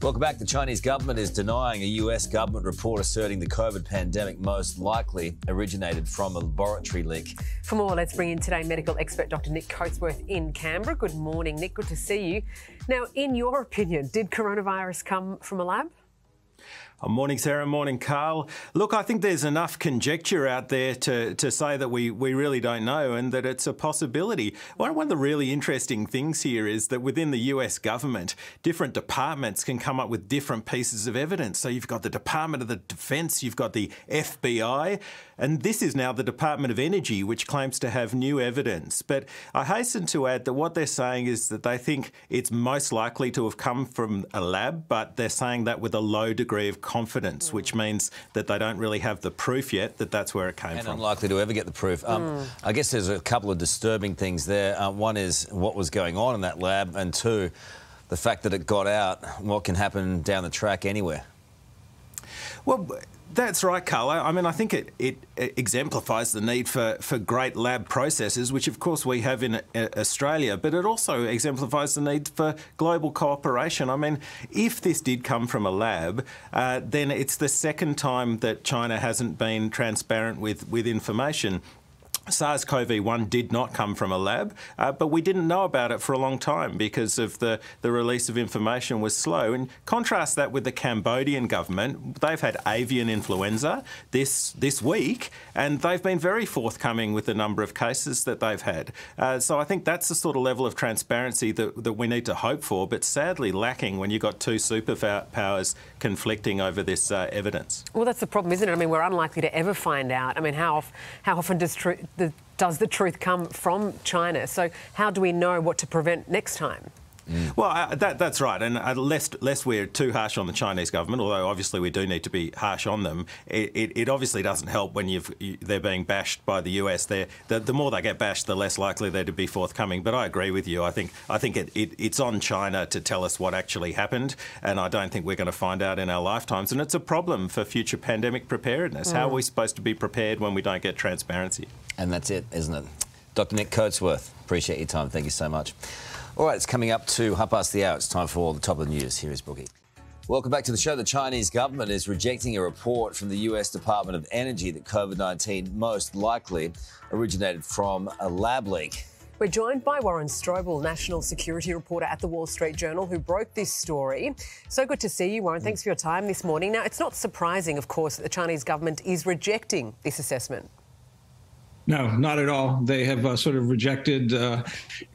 Welcome back. The Chinese government is denying a US government report asserting the COVID pandemic most likely originated from a laboratory leak. For more, let's bring in today medical expert Dr. Nick Coatsworth in Canberra. Good morning, Nick. Good to see you. Now, in your opinion, did coronavirus come from a lab? Morning, Sarah. Morning, Karl. Look, I think there's enough conjecture out there to say that we really don't know and that it's a possibility. One of the really interesting things here is that within the US government, different departments can come up with different pieces of evidence. So you've got the Department of the Defense, you've got the FBI, and this is now the Department of Energy, which claims to have new evidence. But I hasten to add that what they're saying is that they think it's most likely to have come from a lab, but they're saying that with a low degree of confidence, which means that they don't really have the proof yet that that's where it came from. And unlikely to ever get the proof. I guess there's a couple of disturbing things there. One is what was going on in that lab, and two, the fact that it got out. What can happen down the track anywhere? Well, that's right, Karl. I mean, I think it exemplifies the need for great lab processes, which of course we have in Australia, but it also exemplifies the need for global cooperation. I mean, if this did come from a lab, then it's the second time that China hasn't been transparent with information. SARS-CoV-1 did not come from a lab, but we didn't know about it for a long time because of the release of information was slow. And contrast that with the Cambodian government. They've had avian influenza this week, and they've been very forthcoming with the number of cases that they've had. So I think that's the sort of level of transparency that we need to hope for, but sadly lacking when you've got two superpowers conflicting over this evidence. Well, that's the problem, isn't it? I mean, we're unlikely to ever find out. I mean, how often does the truth come from China? So how do we know what to prevent next time? Well, that's right. And lest we're too harsh on the Chinese government, although obviously we do need to be harsh on them, it obviously doesn't help when they're being bashed by the US. The more they get bashed, the less likely they're to be forthcoming. But I agree with you. I think it's on China to tell us what actually happened, and I don't think we're going to find out in our lifetimes. And it's a problem for future pandemic preparedness. How are we supposed to be prepared when we don't get transparency? And that's it, isn't it? Dr. Nick Coatsworth, appreciate your time. Thank you so much. All right, it's coming up to 1:30. It's time for all the top of the news. Here is Boogie. Welcome back to the show. The Chinese government is rejecting a report from the US Department of Energy that COVID-19 most likely originated from a lab leak. We're joined by Warren Strobel, national security reporter at the Wall Street Journal, who broke this story. So good to see you, Warren. Thanks for your time this morning. Now, it's not surprising, of course, that the Chinese government is rejecting this assessment. No, not at all. They have sort of rejected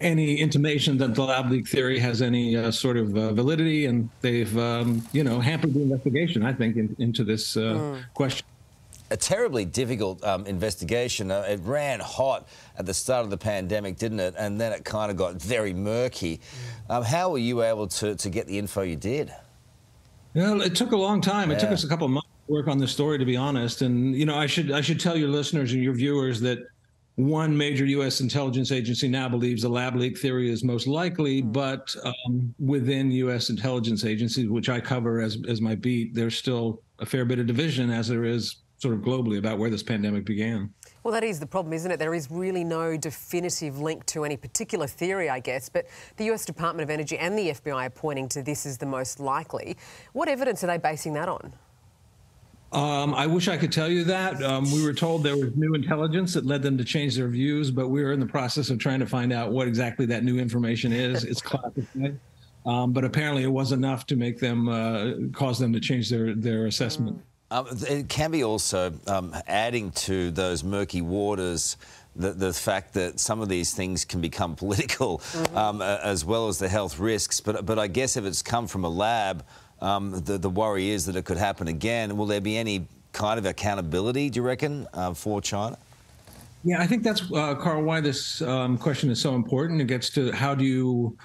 any intimation that the lab leak theory has any sort of validity, and they've, hampered the investigation, I think, into this question. A terribly difficult investigation. It ran hot at the start of the pandemic, didn't it? And then it kind of got very murky. How were you able to get the info you did? Well, it took a long time. It took us a couple of months to work on the story, to be honest. And, I should tell your listeners and your viewers that one major U.S. intelligence agency now believes the lab leak theory is most likely, but within U.S. intelligence agencies, which I cover as my beat, there's still a fair bit of division, as there is sort of globally, about where this pandemic began. Well, that is the problem, isn't it? There is really no definitive link to any particular theory, I guess, but the US Department of Energy and the FBI are pointing to this as the most likely. What evidence are they basing that on? I wish I could tell you that. We were told there was new intelligence that led them to change their views, but we're in the process of trying to find out what exactly that new information is. It's classified, but apparently it was enough to make them cause them to change their assessment. It can be also adding to those murky waters the fact that some of these things can become political as well as the health risks. But I guess if it's come from a lab, the worry is that it could happen again. Will there be any kind of accountability, do you reckon, for China? Yeah, I think that's, Karl, why this question is so important. It gets to how do you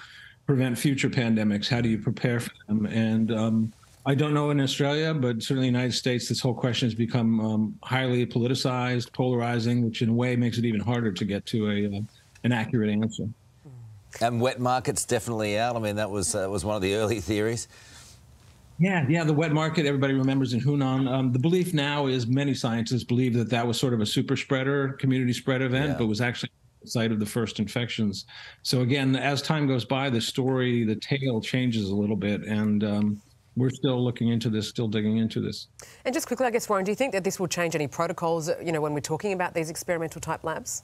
prevent future pandemics? How do you prepare for them? And I don't know in Australia, but certainly in the United States, this whole question has become highly politicized, polarizing, which in a way makes it even harder to get to an accurate answer. And wet markets definitely out. I mean, that was one of the early theories. Yeah, the wet market, everybody remembers in Hunan. The belief now is many scientists believe that was sort of a super spreader, community spread event, but was actually the site of the first infections. So again, as time goes by, the tale changes a little bit. And we're still looking into this, still digging into this. And just quickly, I guess, Warren, do you think that this will change any protocols, when we're talking about these experimental type labs?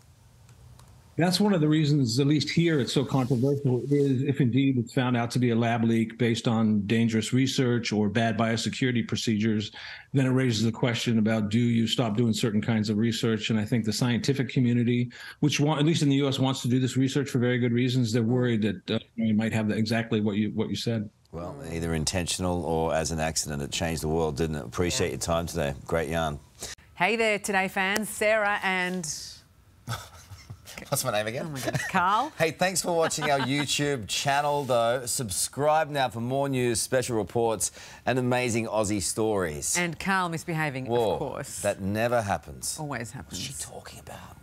That's one of the reasons, at least here, it's so controversial, is if indeed it's found out to be a lab leak based on dangerous research or bad biosecurity procedures, then it raises the question about, do you stop doing certain kinds of research? And I think the scientific community, which at least in the U.S. wants to do this research for very good reasons, they're worried that you might have exactly what you said. Well, either intentional or as an accident, it changed the world, didn't it? Appreciate your time today. Great yarn. Hey there, Today fans. Sarah and... What's my name again? Oh my God, Karl. Hey, thanks for watching our YouTube channel, though. Subscribe now for more news, special reports, and amazing Aussie stories. And Karl misbehaving, Whoa, of course. That never happens. Always happens. What's she talking about?